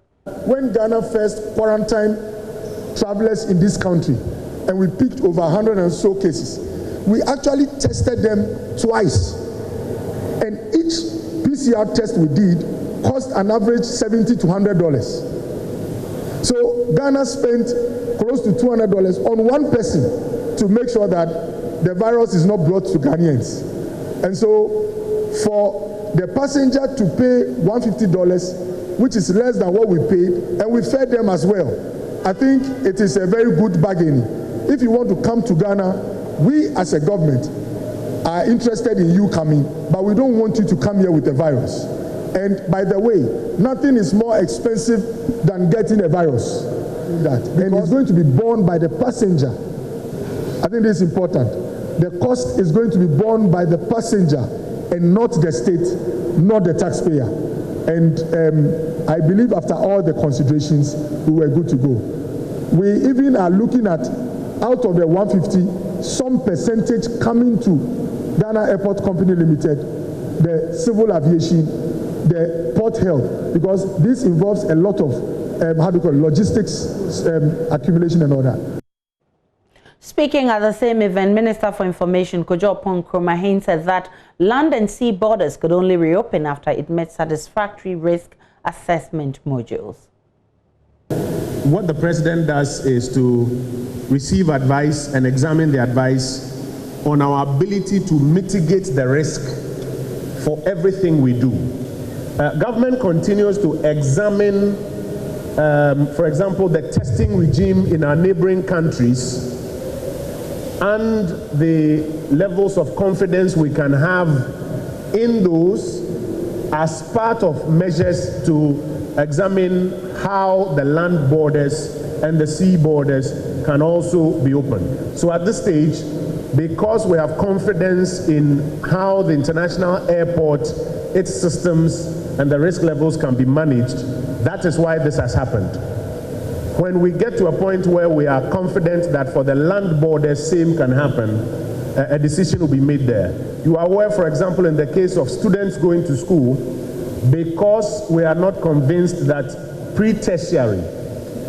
when Ghana first quarantined travelers in this country and we picked over 100 and so cases, we actually tested them twice, and each PCR test we did cost an average $70 to $100. So Ghana spent close to $200 on one person to make sure that the virus is not brought to Ghanaians. And so for the passenger to pay $150, which is less than what we paid, and we fed them as well, I think it is a very good bargain. If you want to come to Ghana, we as a government are interested in you coming, but we don't want you to come here with a virus. And by the way, nothing is more expensive than getting a virus. And it's going to be borne by the passenger. I think this is important. The cost is going to be borne by the passenger and not the state, not the taxpayer. And I believe after all the considerations, we were good to go. We even are looking at, out of the 150, some percentage coming to Ghana Airport Company Limited, the civil aviation, the port health, because this involves a lot of logistics, accumulation and all that. Speaking at the same event, Minister for Information Kojo Nkrumah hinted that land and sea borders could only reopen after it met satisfactory risk assessment modules. What the president does is to receive advice and examine the advice on our ability to mitigate the risk for everything we do. Government continues to examine, for example, the testing regime in our neighboring countries and the levels of confidence we can have in those as part of measures to examine how the land borders and the sea borders can also be open. So at this stage, because we have confidence in how the international airport, its systems and the risk levels can be managed, that is why this has happened. When we get to a point where we are confident that for the land borders same can happen, a decision will be made there. You are aware, for example, in the case of students going to school, because we are not convinced that pre-tertiary,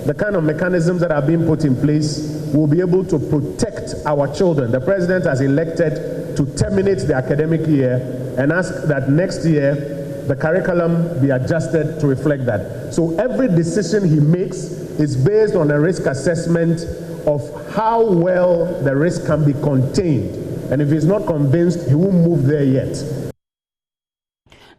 the kind of mechanisms that are being put in place will be able to protect our children. The president has elected to terminate the academic year and ask that next year the curriculum be adjusted to reflect that. So every decision he makes is based on a risk assessment of how well the risk can be contained. And if he's not convinced, he won't move there yet.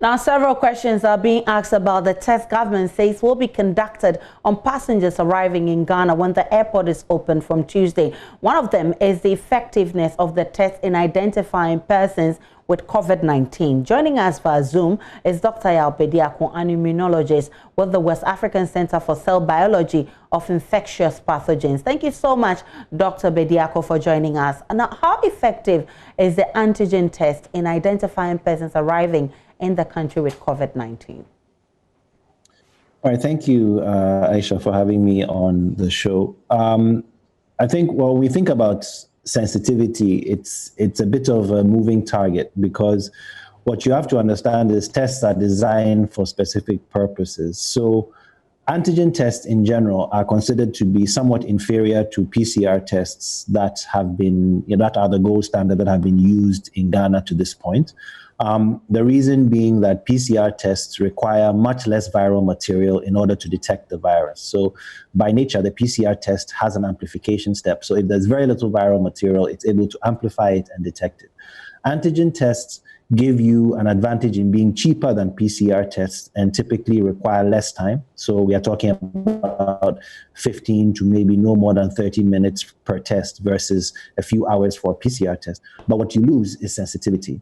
Now, several questions are being asked about the test government says will be conducted on passengers arriving in Ghana when the airport is open from Tuesday. One of them is the effectiveness of the test in identifying persons with COVID-19. Joining us via Zoom is Dr. Agyapa Bediako, an immunologist with the West African Center for Cell Biology of Infectious Pathogens. Thank you so much, Dr. Bediako, for joining us. Now, how effective is the antigen test in identifying persons arriving in the country with COVID-19? All right, thank you, Aisha, for having me on the show. I think when we think about sensitivity, it's a bit of a moving target, because what you have to understand is tests are designed for specific purposes. So antigen tests in general are considered to be somewhat inferior to PCR tests that have been, that are the gold standard that have been used in Ghana to this point. The reason being that PCR tests require much less viral material in order to detect the virus. So by nature, the PCR test has an amplification step. So if there's very little viral material, it's able to amplify it and detect it. Antigen tests give you an advantage in being cheaper than PCR tests and typically require less time. So we are talking about 15 to maybe no more than 30 minutes per test versus a few hours for a PCR test. But what you lose is sensitivity.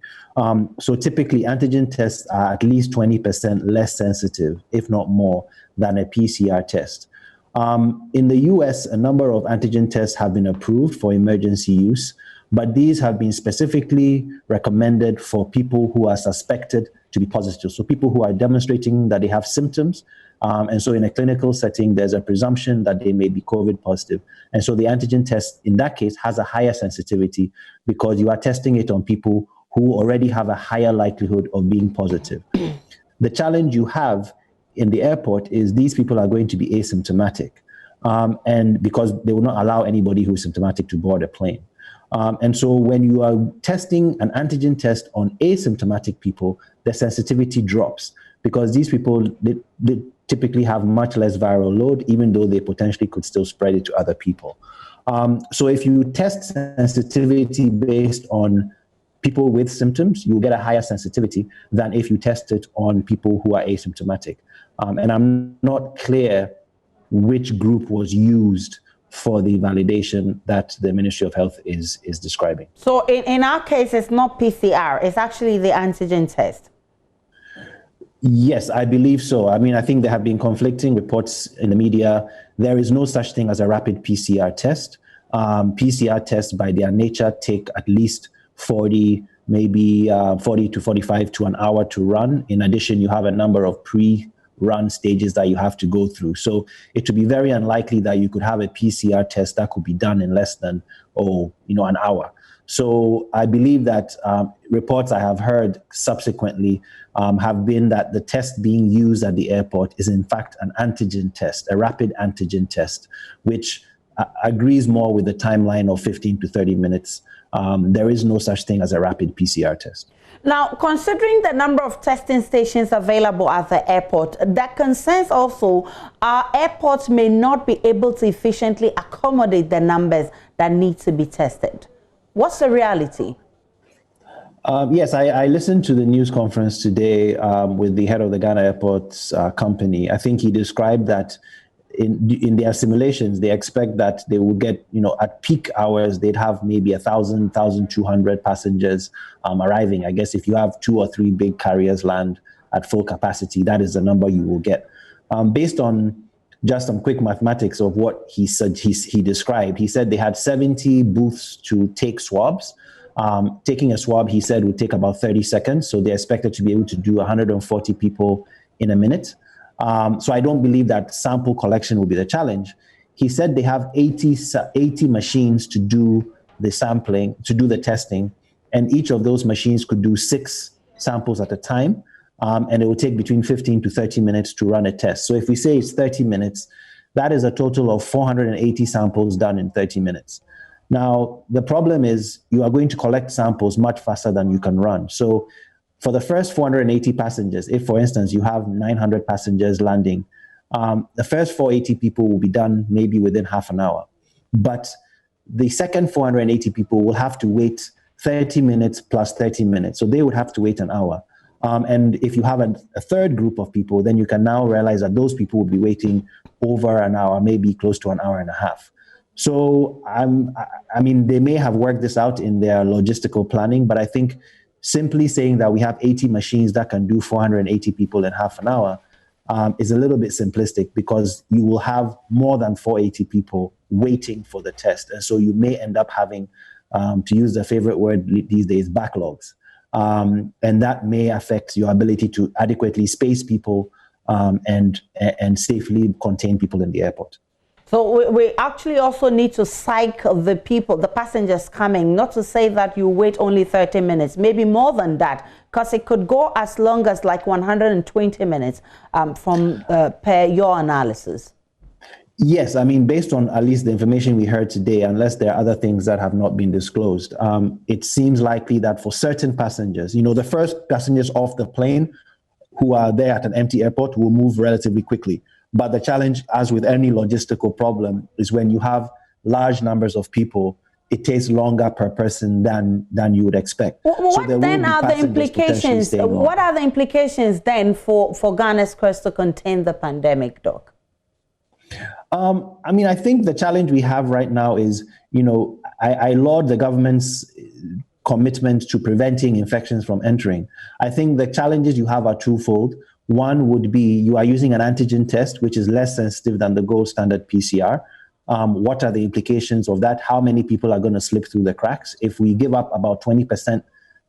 So typically antigen tests are at least 20% less sensitive, if not more, than a PCR test. In the US, a number of antigen tests have been approved for emergency use, but these have been specifically recommended for people who are suspected to be positive. So people who are demonstrating that they have symptoms. And so in a clinical setting, there's a presumption that they may be COVID positive. And so the antigen test in that case has a higher sensitivity because you are testing it on people who already have a higher likelihood of being positive. The challenge you have in the airport is these people are going to be asymptomatic. And because they will not allow anybody who is symptomatic to board a plane. And so when you are testing an antigen test on asymptomatic people, the sensitivity drops because these people, they typically have much less viral load, even though they potentially could still spread it to other people. So if you test sensitivity based on people with symptoms, you'll get a higher sensitivity than if you test it on people who are asymptomatic. And I'm not clear which group was used for the validation that the Ministry of Health is describing. So in our case, it's not PCR, it's actually the antigen test. Yes, I believe so. I mean, I think there have been conflicting reports in the media. There is no such thing as a rapid PCR test. PCR tests by their nature take at least 40 to 45 to an hour to run. In addition, you have a number of pre-run stages that you have to go through. So it would be very unlikely that you could have a PCR test that could be done in less than, an hour. So I believe that reports I have heard subsequently have been that the test being used at the airport is in fact an antigen test, a rapid antigen test, which agrees more with the timeline of 15 to 30 minutes. There is no such thing as a rapid PCR test. Now, considering the number of testing stations available at the airport, that concerns also our airports may not be able to efficiently accommodate the numbers that need to be tested. What's the reality? Yes, I listened to the news conference today with the head of the Ghana Airports company. I think he described that in their simulations, they expect that they will get, at peak hours, they'd have maybe 1,000, 1,200 passengers arriving. I guess if you have 2 or 3 big carriers land at full capacity, that is the number you will get. Based on just some quick mathematics of what he said, he described, he said they had 70 booths to take swabs. Taking a swab, he said, would take about 30 seconds. So they're expected to be able to do 140 people in a minute. So I don't believe that sample collection will be the challenge. He said they have 80 machines to do the sampling, to do the testing, and each of those machines could do 6 samples at a time, and it will take between 15 to 30 minutes to run a test. So if we say it's 30 minutes, that is a total of 480 samples done in 30 minutes. Now, the problem is you are going to collect samples much faster than you can run. So for the first 480 passengers, if, for instance, you have 900 passengers landing, the first 480 people will be done maybe within half an hour. But the second 480 people will have to wait 30 minutes plus 30 minutes. So they would have to wait an hour. And if you have a third group of people, then you can now realize that those people will be waiting over an hour, maybe close to an hour and a half. So I mean, they may have worked this out in their logistical planning, but I think simply saying that we have 80 machines that can do 480 people in half an hour is a little bit simplistic, because you will have more than 480 people waiting for the test. And so you may end up having, to use the favorite word these days, backlogs. And that may affect your ability to adequately space people and safely contain people in the airport. So we actually also need to psych the people, the passengers coming, not to say that you wait only 30 minutes, maybe more than that, because it could go as long as like 120 minutes from per your analysis. Yes, I mean, based on at least the information we heard today, unless there are other things that have not been disclosed, it seems likely that for certain passengers, you know, the first passengers off the plane who are there at an empty airport will move relatively quickly. But the challenge, as with any logistical problem, is when you have large numbers of people, it takes longer per person than you would expect. What then are the implications? What are the implications then for Ghana's quest to contain the pandemic, Doc? I mean, I think the challenge we have right now is, you know, I laud the government's commitment to preventing infections from entering. I think the challenges you have are twofold. One would be you are using an antigen test, which is less sensitive than the gold standard PCR. What are the implications of that? How many people are going to slip through the cracks? If we give up about 20%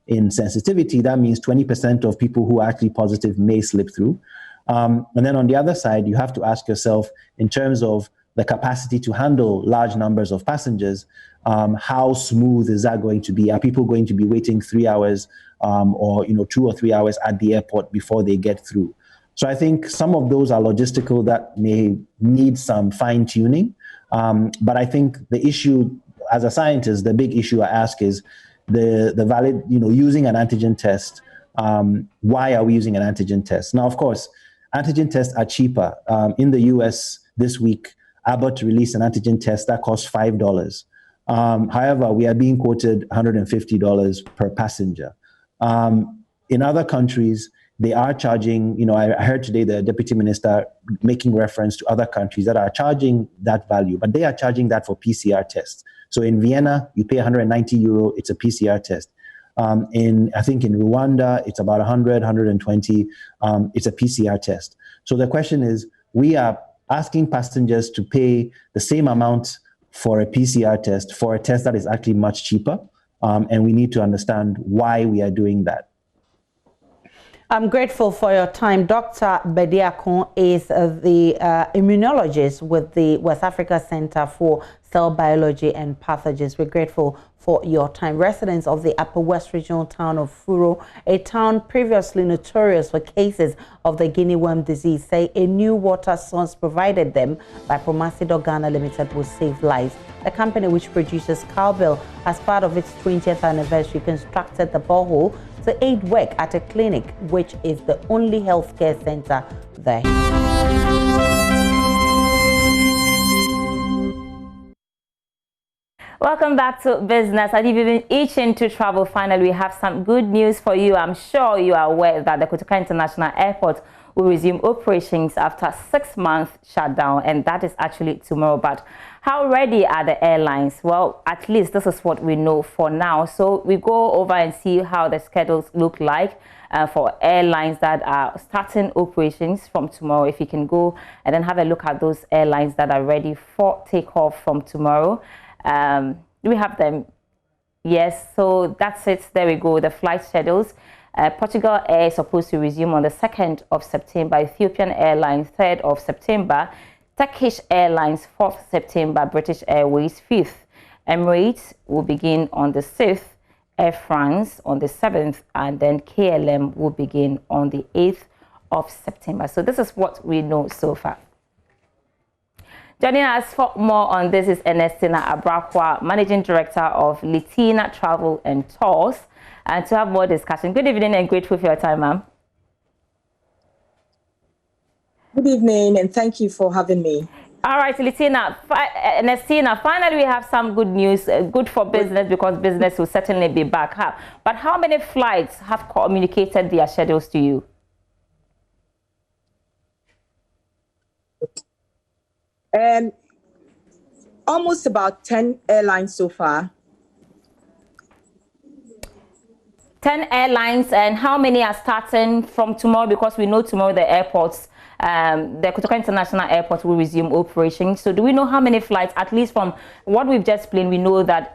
in sensitivity, that means 20% of people who are actually positive may slip through. And then on the other side, you have to ask yourself, in terms of the capacity to handle large numbers of passengers, how smooth is that going to be? Are people going to be waiting 3 hours or 2 or 3 hours at the airport before they get through? So I think some of those are logistical that may need some fine tuning. But I think the issue, as a scientist, the big issue I ask is the valid, using an antigen test. Why are we using an antigen test? Now, of course, antigen tests are cheaper. In the US this week, Abbott released an antigen test that costs $5. However, we are being quoted $150 per passenger. In other countries, they are charging, I heard today the deputy minister making reference to other countries that are charging that value, but they are charging that for PCR tests. So in Vienna, you pay €190, it's a PCR test. I think in Rwanda, it's about 100, 120, it's a PCR test. So the question is, we are asking passengers to pay the same amount for a PCR test for a test that is actually much cheaper, and we need to understand why we are doing that. I'm grateful for your time. Dr. Bediakon is the immunologist with the West Africa Center for Cell Biology and Pathogens. We're grateful for your time. Residents of the Upper West regional town of Furo, a town previously notorious for cases of the guinea worm disease, say a new water source provided them by Promasidor Ghana Limited will save lives. The company, which produces cowbell, as part of its 20th anniversary, constructed the borehole to aid work at a clinic, which is the only healthcare center there. Welcome back to Business. And if you've been itching to travel, finally, we have some good news for you. I'm sure you are aware that the Kotoka International Airport will resume operations after 6-month shutdown, and that is actually tomorrow. But how ready are the airlines? Well, at least this is what we know for now. So we go over and see how the schedules look like for airlines that are starting operations from tomorrow. If you can go and then have a look at those airlines that are ready for takeoff from tomorrow. Do we have them? Yes, so that's it. There we go. The flight schedules. Portugal Air is supposed to resume on the 2nd of September. Ethiopian Airlines, 3rd of September. Turkish Airlines, 4th September. British Airways, 5th. Emirates will begin on the 6th. Air France on the 7th. And then KLM will begin on the 8th of September. So this is what we know so far. Joining us for more on this is Ernestina Abrakwa, Managing Director of Litina Travel and Tours, and to have more discussion. Good evening and grateful for your time, ma'am. Good evening and thank you for having me. All right, Nestina, finally we have some good news, good for business because business will certainly be back up. But how many flights have communicated their schedules to you? Almost about 10 airlines so far. 10 airlines, and how many are starting from tomorrow? Because we know tomorrow the airports, the Kotoka International Airport will resume operations. So do we know how many flights? At least from what we've just explained, we know that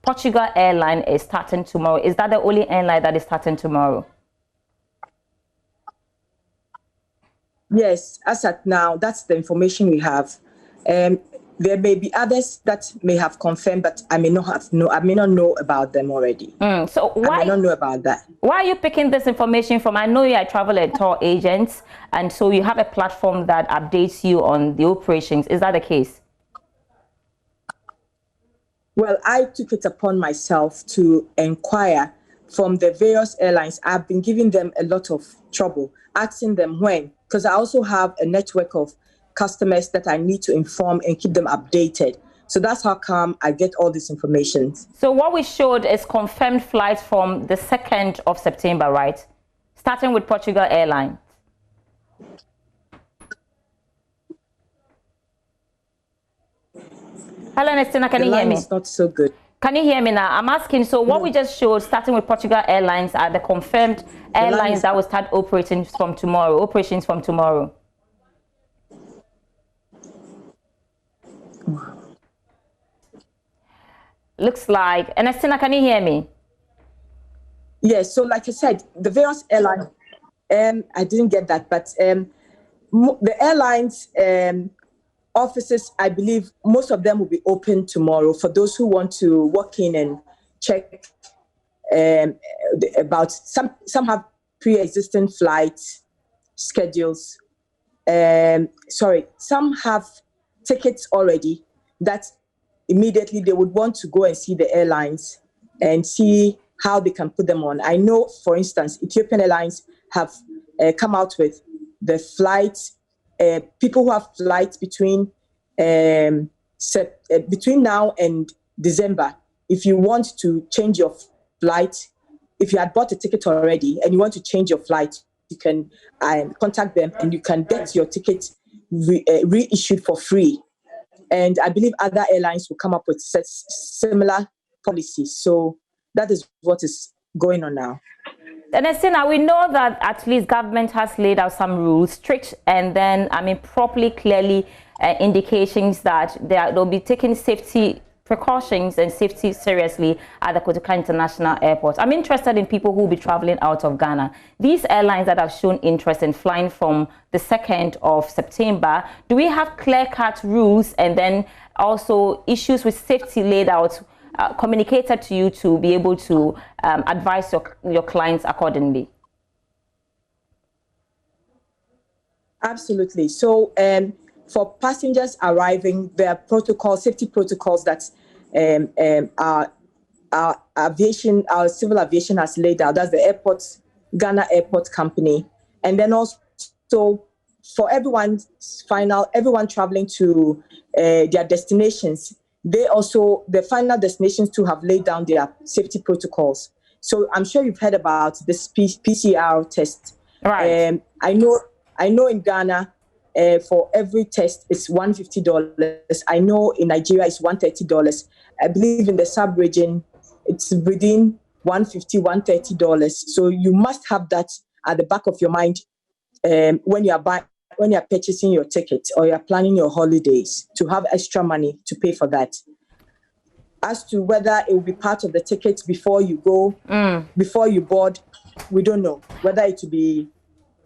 Portugal Airline is starting tomorrow. Is that the only airline that is starting tomorrow? Yes, as at now, that's the information we have. There may be others that may have confirmed, but I may not know about them already. So why? I may not know about that. Why are you picking this information from? I know you are travel and tour agents, and so you have a platform that updates you on the operations. Is that the case? Well, I took it upon myself to inquire from the various airlines. I've been giving them a lot of trouble, asking them when, because I also have a network of customers that I need to inform and keep them updated. So that's how come I get all this information. So what we showed is confirmed flights from the 2nd of September, right? Starting with Portugal Airlines. Hello, Nestina, can you hear me? It's not so good. Can you hear me now? I'm asking, so what we just showed, starting with Portugal Airlines, are the confirmed airlines that will start operations from tomorrow. Looks like, and Nestina, can you hear me? Yes, so like I said, the various airlines, I didn't get that, but the airlines offices, I believe most of them will be open tomorrow for those who want to walk in and check about some have pre-existing flight schedules. Some have tickets already that immediately they would want to go and see the airlines and see how they can put them on. I know, for instance, Ethiopian Airlines have come out with the flights, people who have flights between now and December. If you want to change your flight, if you had bought a ticket already and you want to change your flight, you can contact them and you can get your ticket reissued for free. And I believe other airlines will come up with similar policies. So that is what is going on now. And Nestina, we know that at least government has laid out some rules, strict, and then, properly, clearly indications that they'll be taking safety precautions and safety seriously at the Kotoka International Airport. I'm interested in people who will be traveling out of Ghana. These airlines that have shown interest in flying from the 2nd of September, do we have clear-cut rules and then also issues with safety laid out, communicated to you to be able to advise your clients accordingly? Absolutely. So for passengers arriving, there are protocols, safety protocols that our civil aviation has laid out. That's the Ghana Airport Company. And then also for everyone traveling to their destinations, the final destinations too have laid down their safety protocols. So I'm sure you've heard about this PCR test. Right. I know in Ghana, for every test, it's $150. I know in Nigeria, it's $130. I believe in the sub-region, it's within $150, $130. So you must have that at the back of your mind when you're purchasing your ticket or you're planning your holidays, to have extra money to pay for that. As to whether it will be part of the ticket before you go, before you board, we don't know. Whether it will be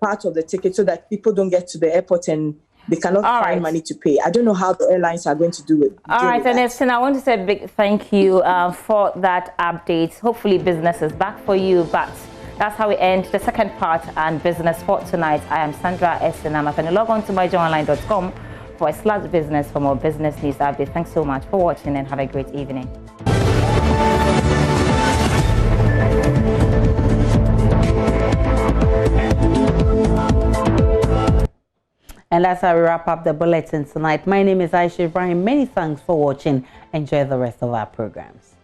part of the ticket so that people don't get to the airport and they cannot find money to pay. I don't know how the airlines are going to do it. All right, and Nestina, I want to say a big thank you for that update. Hopefully business is back for you, but that's how we end the second part and business for tonight. I am Sandra Esinama. Can you log on to myjoyonline.com for a slash business for more business news updates. Thanks so much for watching and have a great evening. And And that's how we wrap up the bulletin tonight. My name is Aisha Ibrahim. Many thanks for watching. Enjoy the rest of our programs.